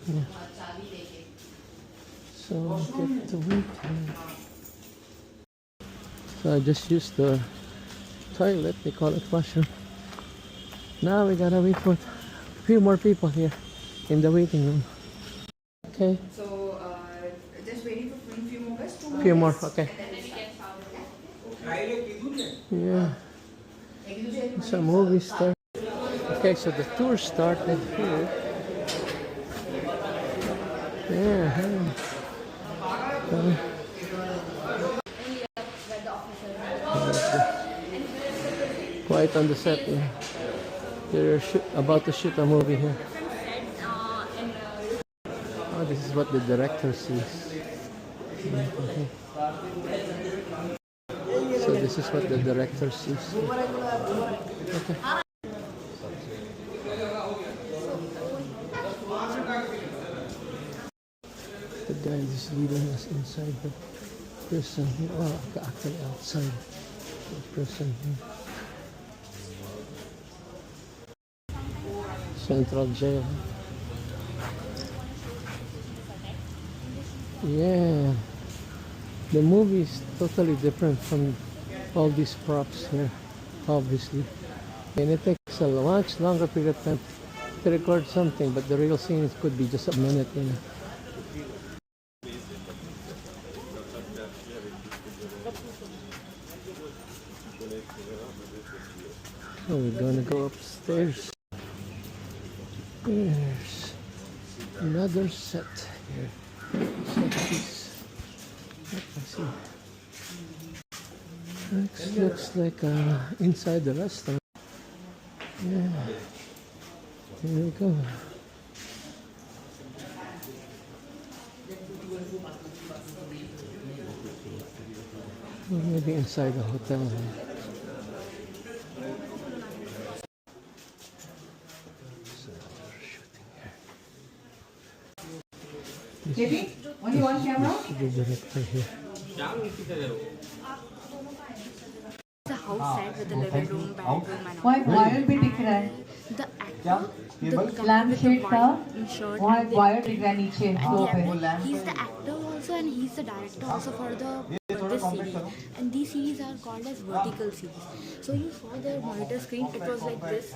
Yeah. So get to wait here. So I just used the toilet, they call it washroom. Now we gotta wait for a few more people here in the waiting room. Okay. So just waiting for a few more guys. Few more, okay. Yeah. So movie start. Okay, so the tour started here. Yeah. Quiet on the set. Yeah. They're about to shoot a movie here. Oh, this is what the director sees. Okay. So this is what the director sees. Okay. The guy is leading us inside the prison here. Oh, actually outside the prison here. Central Jail. Yeah. The movie is totally different from all these props here, obviously. And it takes a much longer period of time to record something, but the real scene could be just a minute, you know. So we're gonna go upstairs. There's another set here. Set piece. Let me see. Looks like inside the restaurant. Yeah. Here we go. Or maybe inside the hotel. Maybe? Only one camera? The director here. The house set with the living room, bedroom and all. Why wire भी दिख रहा है? The actor, the guy lamp with the shade का white shirt वहाँ and एक wire दिख रहा है नीचे फ्लोर पे. yeah, he's the actor also and he's the director also for this series. And these series are called as vertical series. So you saw the monitor screen, it was like this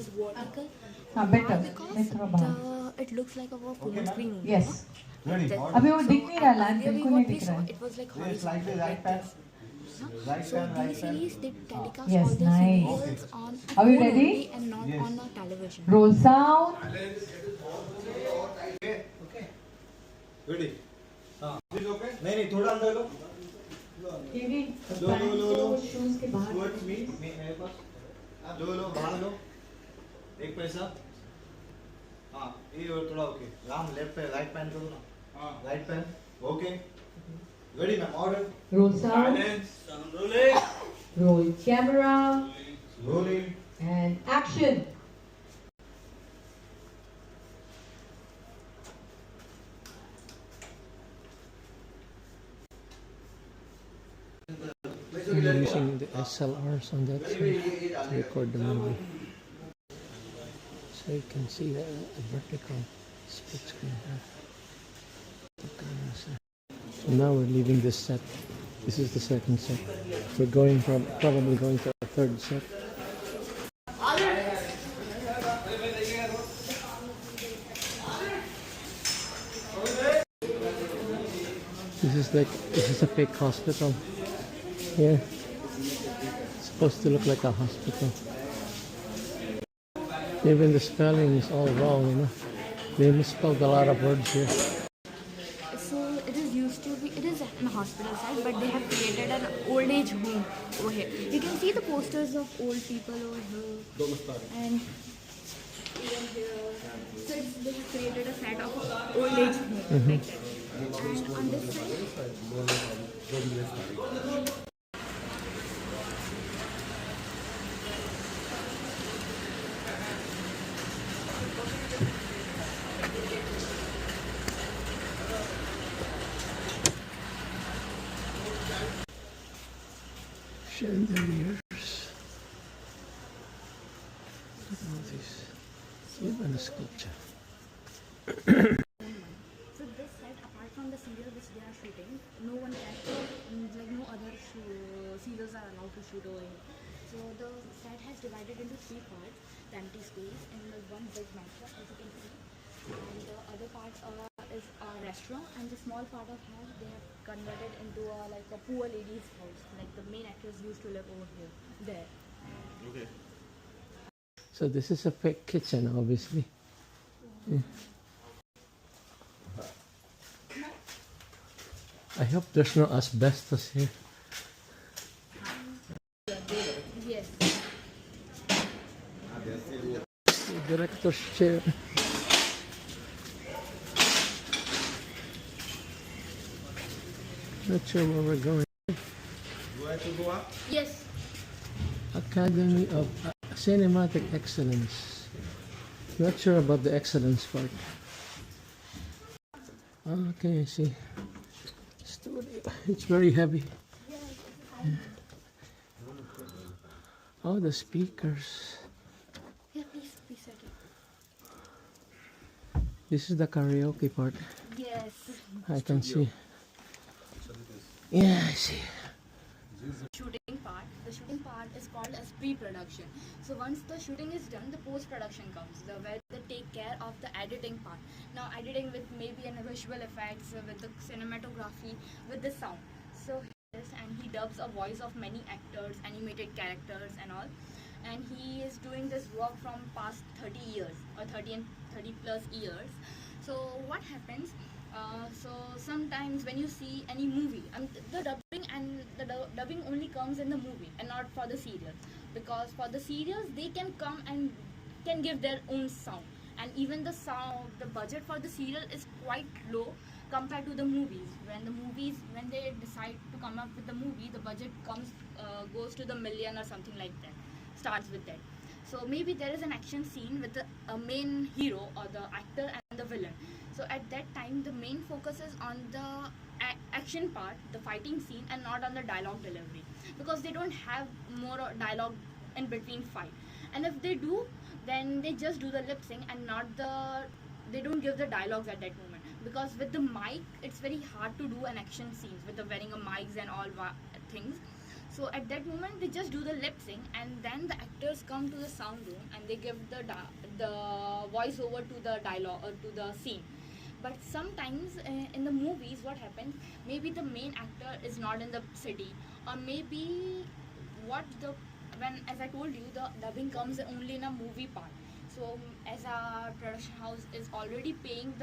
vertical. हाँ better. मैं थोड़ा बाहर. It looks like a phone screen. Yes. Like this. अभी वो दिख नहीं रहा lamp Earlier बिल्कुल what नहीं we दिख saw, रहा है. it was like horizontal, like this. So these series they telecast Yes, all the nice. serials on Are we phone ready? only and not on the television. Roll sound. Ready? हाँ. नहीं नहीं थोड़ा अंदर लो. लो. Shoes के बाहर. Towards me मेरे पास. लो बाहर लो. एक पैसा. हाँ ये और थोड़ा ओके. राम लेफ्ट पे राइट पैन करो ना. हाँ. Right pan. Okay. Ready ma'am. Order. Roll sound. Silence. Rolling. Roll camera. Rolling. And action. We're using the SLRs on that side to record the movie. So you can see the vertical split screen here. So now we're leaving this set. This is the second set. We're probably going to a third set. This is a fake hospital. Yeah. It's supposed to look like a hospital. Even the spelling is all wrong, you know. They misspelled a lot of words here. So it is used to be, it is a hospital site, but they have created an old age home over here. You can see the posters of old people over here. And even here. So they have created a set of old age home like that. And on this side, Chandeliers. Look at all these. Even a sculpture. restaurant, and the small part of house they have converted into a poor lady's house. Like the main actors used to live over here, there. Okay. So this is a fake kitchen, obviously. Yeah. I hope there's no asbestos here. Yes. The director's chair. Not sure where we're going. Do I have to go up? Yes. Academy of Cinematic Excellence. Not sure about the excellence part. Okay, I see. Studio. It's very heavy. Oh, the speakers. Yeah, please set it. This is the karaoke part. Yes. I can see. Yeah, I see. Shooting part. The shooting part is called as pre-production. So once the shooting is done, the post-production comes, where they take care of the editing part. Now editing with maybe an visual effects, with the cinematography, with the sound. So and he dubs a voice of many actors, animated characters and all. And he is doing this work from past 30 years or 30 plus years. So what happens? So sometimes when you see any movie, the dubbing and the dubbing only comes in the movie and not for the serial, because for the serials they can come and can give their own sound, and even the budget for the serial is quite low compared to the movies. When they decide to come up with the movie, the budget goes to the million or something like that, starts with that. So maybe there is an action scene with the main hero or the actor and the villain. So at that time, the main focus is on the action part, the fighting scene, and not on the dialogue delivery, because they don't have more dialogue in between fight. And if they do, then they just do the lip sync and they don't give the dialogues at that moment, because with the mic, it's very hard to do an action scenes with the wearing of mics and all things. So at that moment they just do the lip sync, and then the actors come to the sound room and they give the voice over to the dialogue or to the scene. But sometimes in the movies, what happens, maybe the main actor is not in the city, or maybe as I told you, the dubbing comes only in a movie part. So as a production house is already paying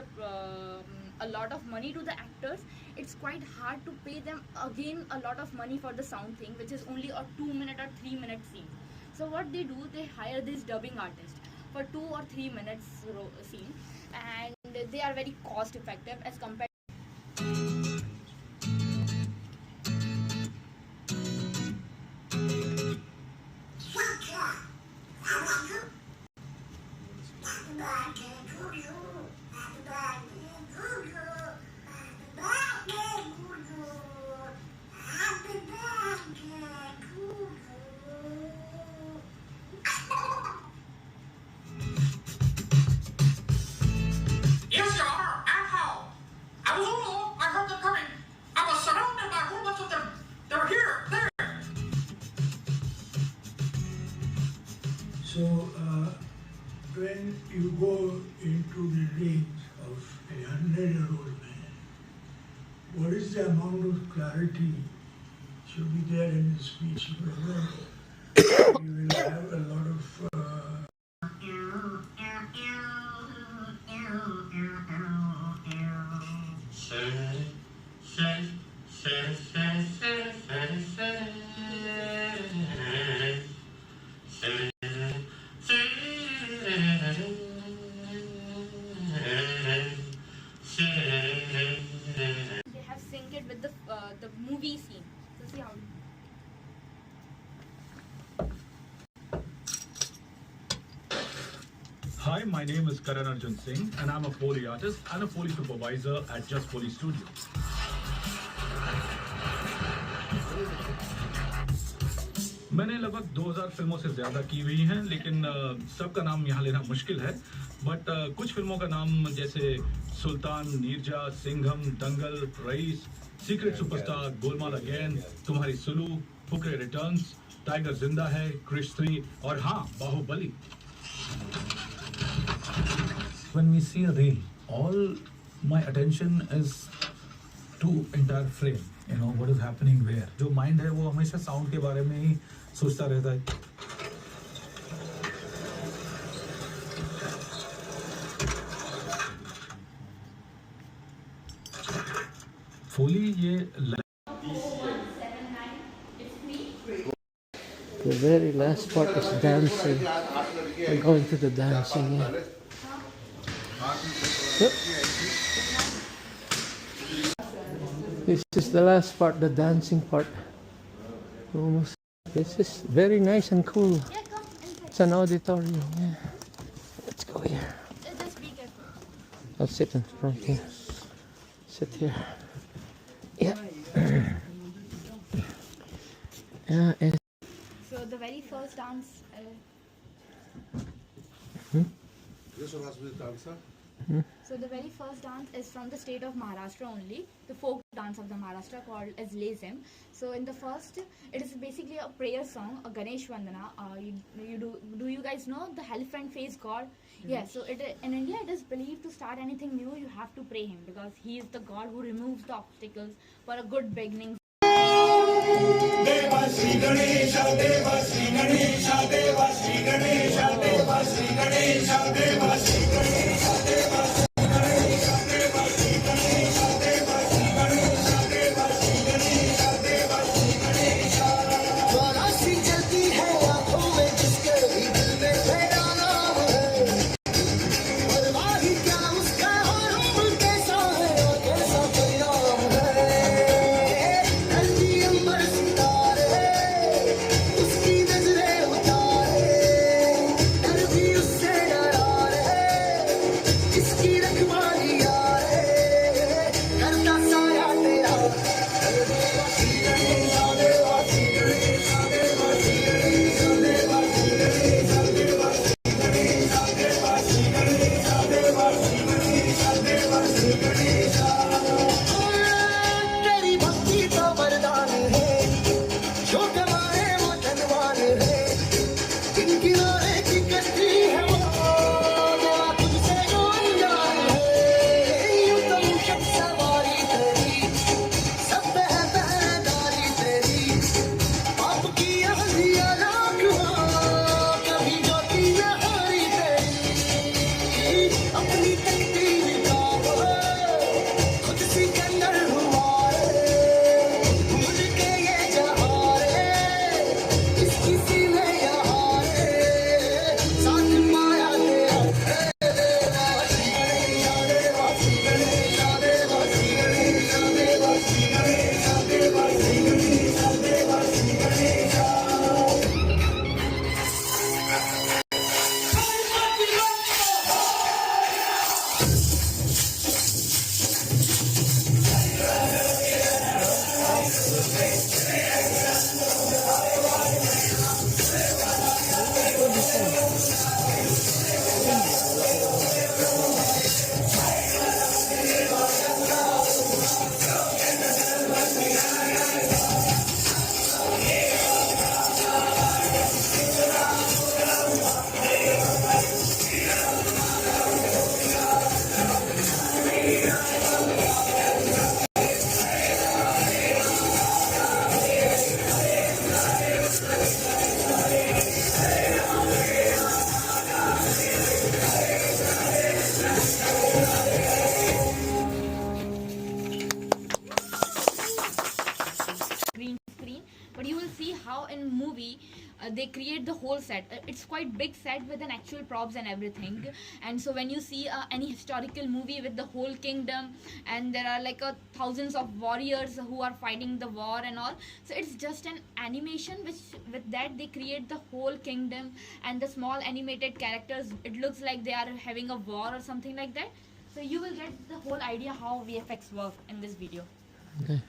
a lot of money to the actors, it's quite hard to pay them again a lot of money for the sound thing, which is only a 2-minute or 3-minute scene. So what they do, they hire this dubbing artist for 2 or 3 minutes scene, and they are very cost effective as compared. Yes, Your Honor, and how? I was all alone. I heard them coming. I was surrounded by a whole bunch of them. They were here, there. So, when you go into the range of a 100-year-old man, what is the amount of clarity should be there in the speech? You will have a lot of They have synced it with the movie scene. So see how. Hi, my name is Karan Arjun Singh and I'm a Foley artist and a Foley supervisor at Just Foley Studio. मैंने लगभग 2000 फिल्मों से ज़्यादा की हुई हैं, लेकिन सबका नाम यहाँ लेना मुश्किल है, बट कुछ फिल्मों का नाम जैसे सुल्तान, नीरजा, सिंघम, दंगल, rice, secret superstar, Golmaal again, तुम्हारी सुलू, फुकरे रिटर्न्स, टाइगर जिंदा है, क्रिश 3 और हाँ, Baahubali. When we see a reel, all my attention is to entire frame, you know, what is happening where. जो mind है वो हमेशा sound के बारे में ही सोचता रहता है. Foley ये The very last part is dancing. We're going to the dancing. Yeah. Yep. This is the last part, the dancing part. Almost. This is very nice and cool. Yeah, come inside. It's an auditorium. Yeah. Let's go here. Just be careful. I'll sit in front here. Sit here. Yeah. Yeah. So the very first dance. So the very first dance is from the state of Maharashtra only, the folk dance of the Maharashtra called as Lezim. So in the first, it is basically a prayer song, a Ganesh Vandana. Do you guys know the elephant face god? Yeah. So in India it is believed to start anything new, you have to pray him because he is the god who removes the obstacles for a good beginning. Deva Sri Ganesha, Deva Sri Ganesha, Deva Sri Ganesha, Deva Sri Ganesha, Deva Sri Ganesha, Deva Sri Ganesha, Deva Sri Ganesha, Deva Sri Ganesha, Deva Sri Ganesha, Deva Sri Ganesha. ज्वाला सी जलती है आँखों में जिसके भी दिल में तेरा नाम है. परवाह ही क्या उसका और हम कैसा है और कैसा परिणाम है. उसकी नजरें उतारे, डर भी उससे डरा रहे. they create the whole set. It's quite big set with an actual props and everything. And so when you see any historical movie with the whole kingdom, and there are like thousands of warriors who are fighting the war and all, so it's just an animation which with that they create the whole kingdom and the small animated characters. It looks like they are having a war or something like that. So you will get the whole idea how VFX work in this video. Okay.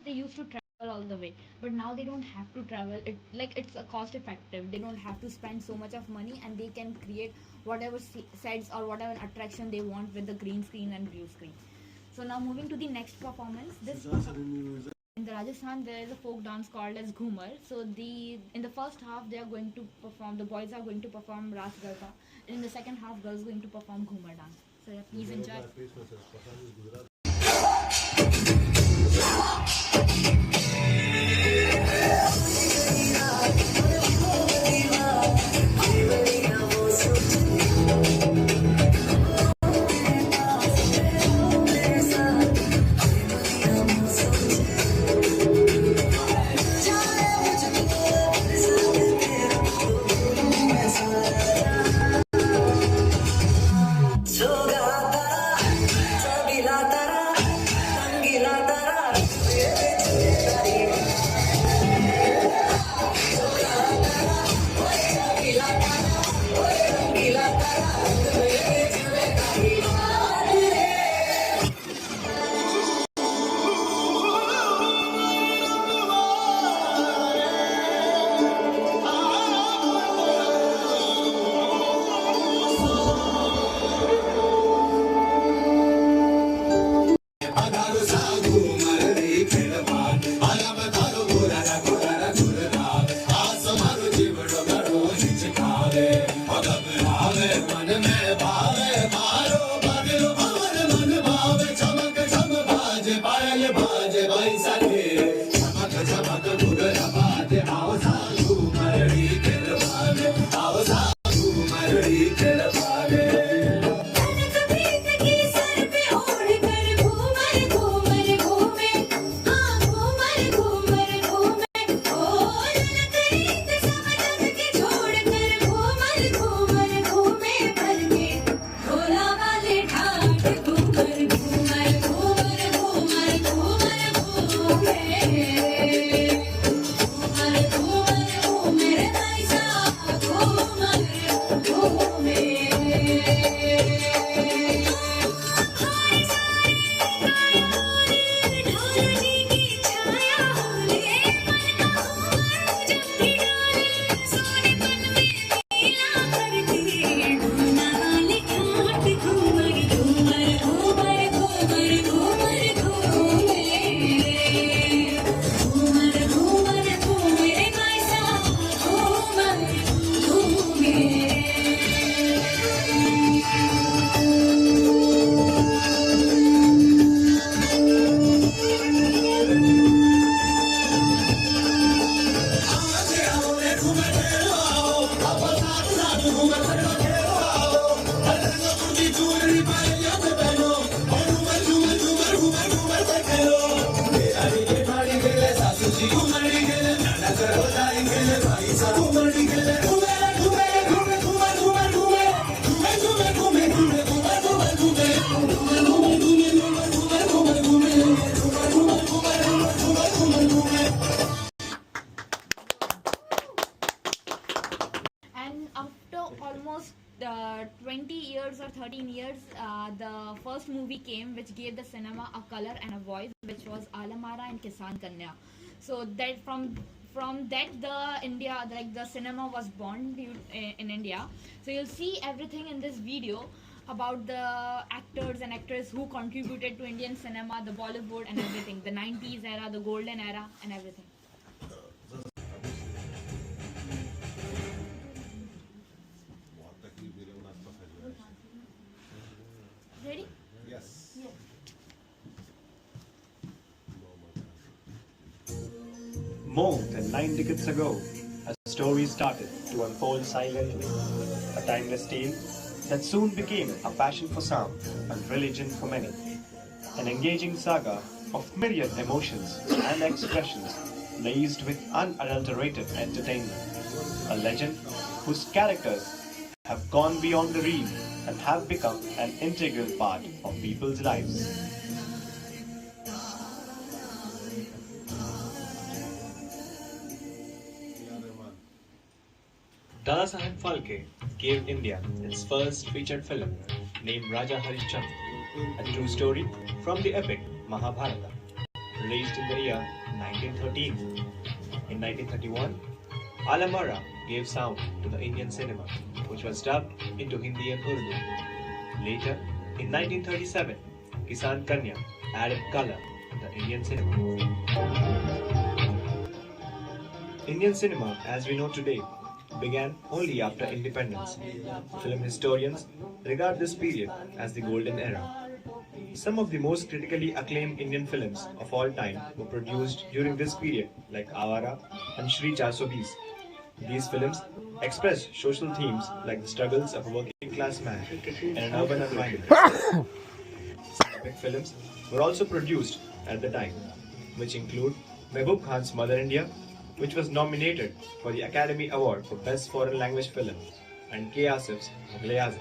they used to travel all the way, but now they don't have to travel. It's a cost effective. They don't have to spend so much of money, and they can create whatever sets or whatever attraction they want with the green screen and blue screen. So now moving to the next performance. In the Rajasthan, there is a folk dance called as Ghumar. So in the first half, they are going to perform. The boys are going to perform Ras Garba, and in the second half, girls are going to perform Ghumar dance. So yeah, please enjoy. And after almost 20 years or 13 years, the first movie came which gave the cinema a color and a voice, which was Alamara and Kisan Kanya. So that from that the cinema was born in India. So you'll see everything in this video about the actors and actresses who contributed to Indian cinema, the Bollywood and everything, the 90s era, the golden era and everything. Ready? Yes. Yes. More than 9 decades ago, a story started to unfold silently. A timeless tale that soon became a passion for some and religion for many. An engaging saga of myriad emotions and expressions laced with unadulterated entertainment. A legend whose characters have gone beyond the real and have become an integral part of people's lives. Dadasaheb Phalke gave India its first featured film named Raja Harishchandra, a true story from the epic Mahabharata. released in the year 1913. In 1931, Alamara gave sound to the Indian cinema, which was dubbed into Hindi and Urdu. Later, in 1937, Kisan Kanya added color to the Indian cinema. Indian cinema, as we know today, began only after independence. Film historians regard this period as the golden era. Some of the most critically acclaimed Indian films of all time were produced during this period, like Avara and Shri 420. These films expressed social themes like the struggles of a working class man in an urban environment. Some epic films were also produced at the time, which include Mehboob Khan's Mother India, which was nominated for the Academy Award for Best Foreign Language Film, and K. Asif's Mughal-e-Azam.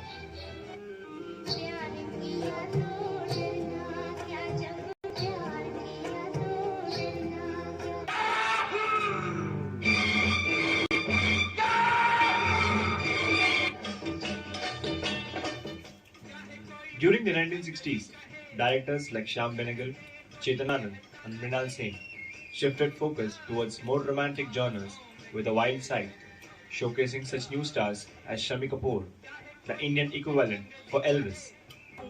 During the 1960s, directors like Shyam Benegal, Chetan Anand, and Mrinal Sen shifted focus towards more romantic genres with a wild side, showcasing such new stars as Shami Kapoor, the Indian equivalent for Elvis,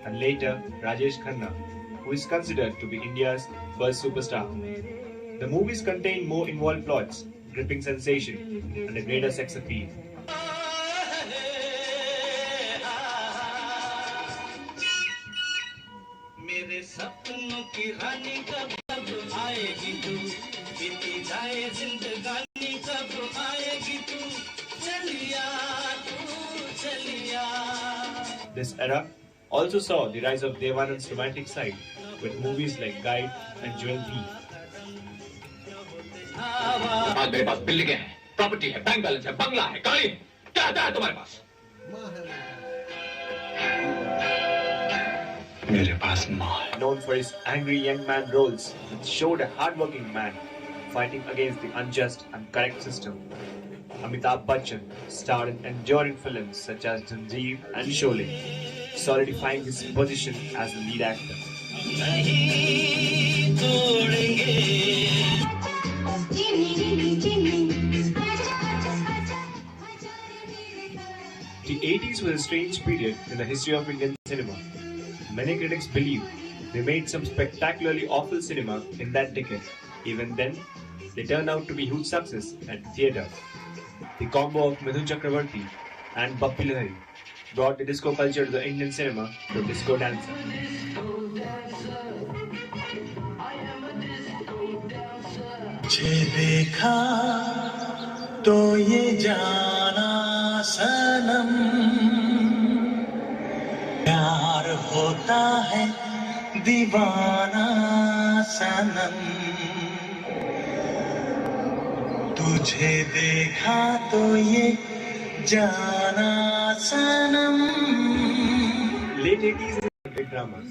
and later Rajesh Khanna, who is considered to be India's first superstar. The movies contain more involved plots, gripping sensation, and a greater sex appeal. मेरे सपनों की रानी कब आएगी तू, बीती जाए जिंदगानी कब आएगी तू, चलिया तू चलिया. This era also saw the rise of Devanand's romantic side with movies like Guide and Jewel Thief. आज मेरे पास बिल्डिंगें हैं, प्रॉपर्टी है, बैंक बैलेंस है, बंगला है, गाड़ी है, क्या है तुम्हारे पास? मेरे पास माँ है. Known for his angry young man roles, it showed a hardworking man fighting against the unjust and correct system. Amitabh Bachchan starred in enduring films such as Janjeev and Sholay, solidifying his position as the lead actor. The 80s was a strange period in the history of Indian cinema. Many critics believe they made some spectacularly awful cinema in that decade. Even then, they turned out to be huge success at the theatre. The combo of Mithun Chakravarti and Bappi Lahiri brought the disco culture to the Indian cinema through Disco Dancer. तुझे देखा तो ये जाना सनम, प्यार होता है दीवाना सनम, तुझे देखा तो ये जाना सनम. Late 80s big dramas.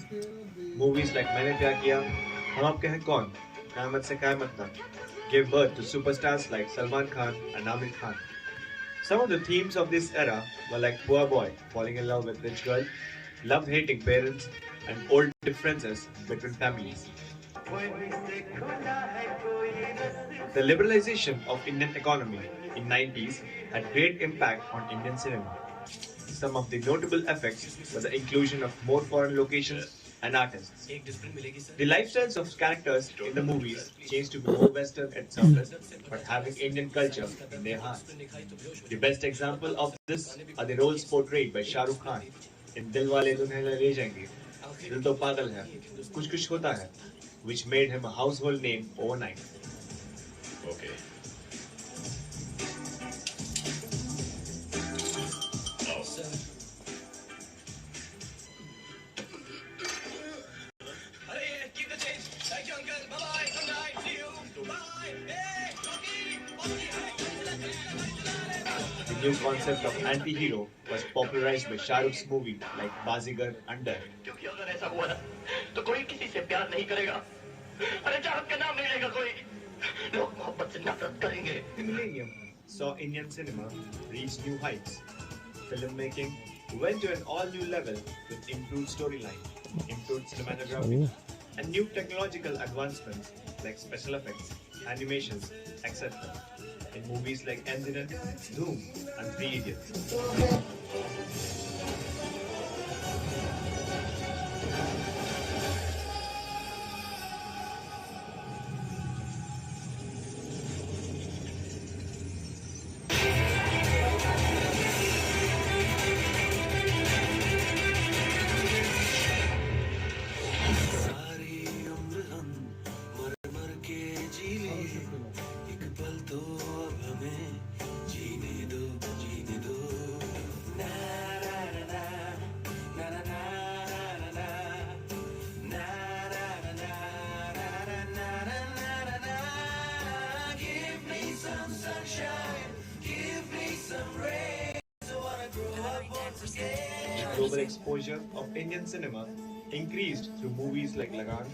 Movies like मैंने प्यार किया, हम आपके हैं कौन, क़यामत से क़यामत तक gave birth to superstars like Salman Khan and Amir Khan. Some of the themes of this era were like poor boy falling in love with rich girl, love-hating parents, and old differences between families. The liberalization of Indian economy in 90s had great impact on Indian cinema. Some of the notable effects were the inclusion of more foreign locations and artists. The lifestyles of characters in the movies changed to be more Western at surface, but having Indian culture in their hearts. The best example of this are the roles portrayed by Shah Rukh Khan in Dilwale Dulhania Le Jayenge, Dil To Pagal Hai, Kuch Kuch Hota Hai, which made him a household name overnight. Okay. The new concept of anti-hero was popularized by Shah Rukh's movie like Bazigar and Dar. क्योंकि अगर ऐसा हुआ ना तो कोई किसी से प्यार नहीं करेगा, अरे चाहत का नाम नहीं लेगा कोई, लोग मोहब्बत से नफरत करेंगे. The millennium saw Indian cinema reach new heights. Filmmaking went to an all-new level with improved storyline, improved cinematography, and new technological advancements like special effects, animations, etc. in movies like Endiran, Dhoom, and Three Idiots. Global exposure of Indian cinema increased through movies like Lagan,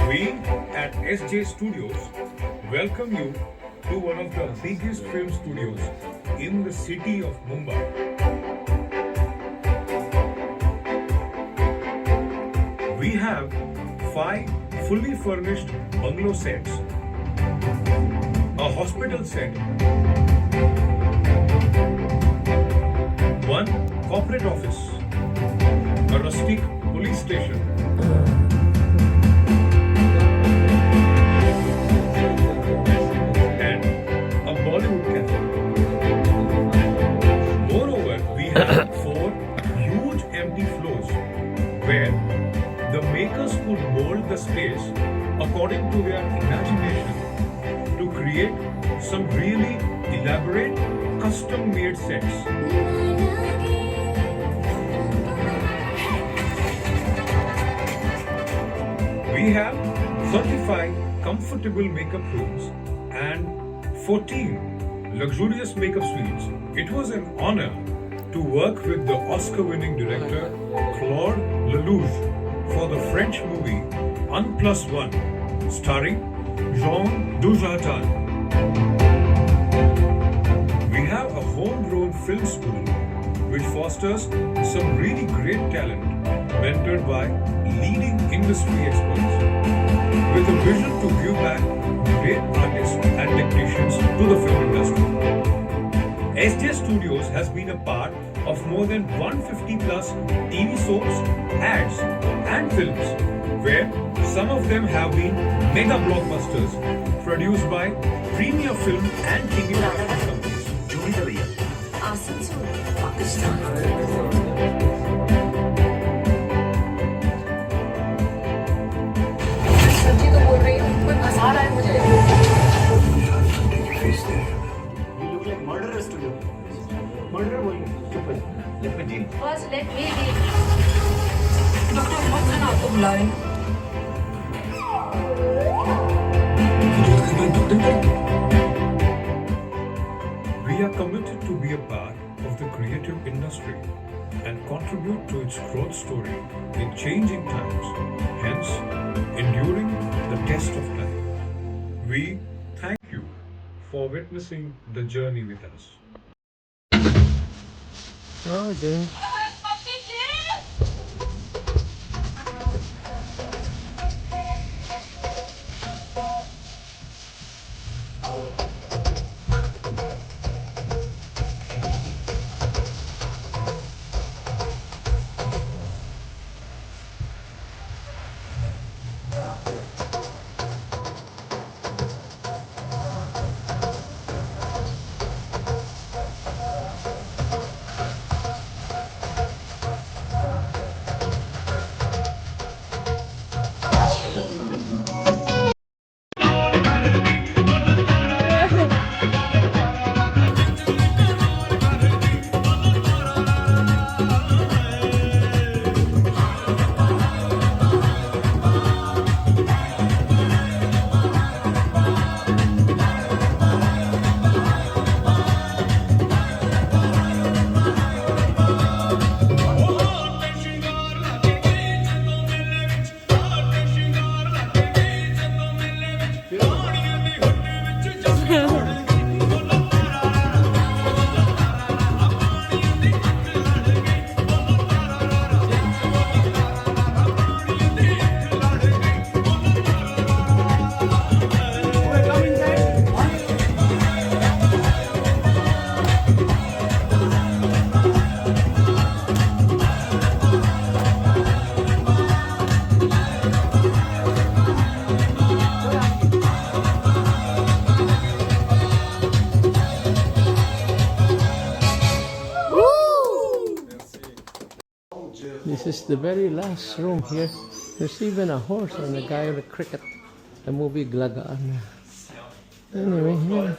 We at SJ Studios welcome you to one of the biggest film studios in the city of Mumbai. We have 5 fully furnished bungalow sets, a hospital set, 1 corporate office, a rustic police station, and a Bollywood cafe. Moreover, we have 4 huge empty floors where the makers could mold the space according to their imagination to create some really elaborate custom-made sets. We have 35 comfortable makeup rooms and 14 luxurious makeup suites. It was an honor to work with the Oscar-winning director Claude Lelouch for the French movie Un Plus One, starring Jean Dujardin. We have a homegrown film school which fosters some really great talent, mentored by leading industry experts, with a vision to give back great artists and technicians to the film industry. SJ Studios has been a part of more than 150 plus TV soaps, ads, and films, where some of them have been mega blockbusters produced by premier film and TV production companies. Join the leader. you look like murderers to me. Murderer बोलिए. Let me deal. First, let me be. Doctor हिम्मत से ना आपको बुलाए We are committed to be a part of the creative industry and contribute to its growth story in changing times, hence enduring the test of time. We thank you for witnessing the journey with us. Oh, dear. This is the very last room here. There's even a horse and a guy on a cricket. The movie Glagaan. Anyway, yeah.